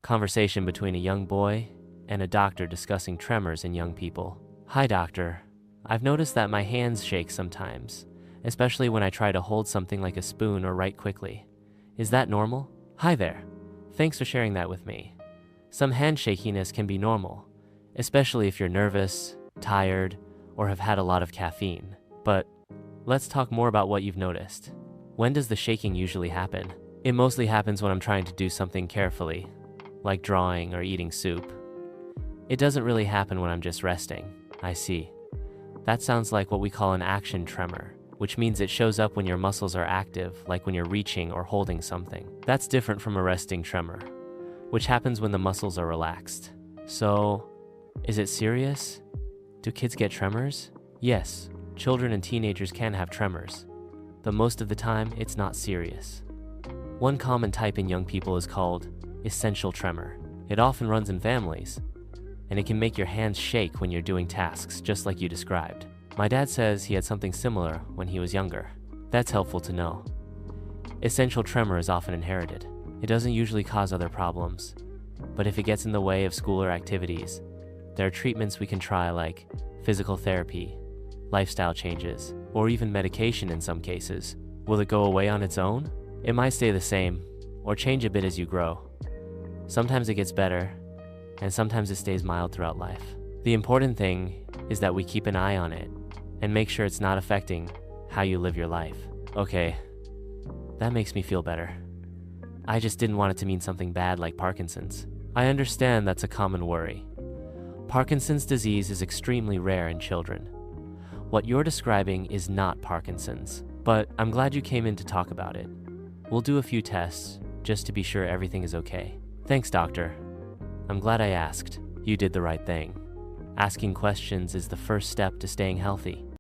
Conversation between a young boy and a doctor discussing tremors in young people. Hi, doctor. I've noticed that my hands shake sometimes, especially when I try to hold something like a spoon or write quickly. Is that normal? Hi there. Thanks for sharing that with me. Some hand shakiness can be normal, especially if you're nervous, tired, or have had a lot of caffeine. But let's talk more about what you've noticed. When does the shaking usually happen? It mostly happens when I'm trying to do something carefully, like drawing or eating soup. It doesn't really happen when I'm just resting. I see. That sounds like what we call an action tremor, which means it shows up when your muscles are active, like when you're reaching or holding something. That's different from a resting tremor, which happens when the muscles are relaxed. So, is it serious? Do kids get tremors? Yes, children and teenagers can have tremors, but most of the time it's not serious. One common type in young people is called essential tremor. It often runs in families, and it can make your hands shake when you're doing tasks, just like you described. My dad says he had something similar when he was younger. That's helpful to know. Essential tremor is often inherited. It doesn't usually cause other problems, but if it gets in the way of school or activities, there are treatments we can try like physical therapy, lifestyle changes, or even medication in some cases. Will it go away on its own? It might stay the same, or change a bit as you grow. Sometimes it gets better, and sometimes it stays mild throughout life. The important thing is that we keep an eye on it and make sure it's not affecting how you live your life. Okay, that makes me feel better. I just didn't want it to mean something bad like Parkinson's. I understand that's a common worry. Parkinson's disease is extremely rare in children. What you're describing is not Parkinson's, but I'm glad you came in to talk about it. We'll do a few tests just to be sure everything is okay. Thanks, doctor. I'm glad I asked. You did the right thing. Asking questions is the first step to staying healthy.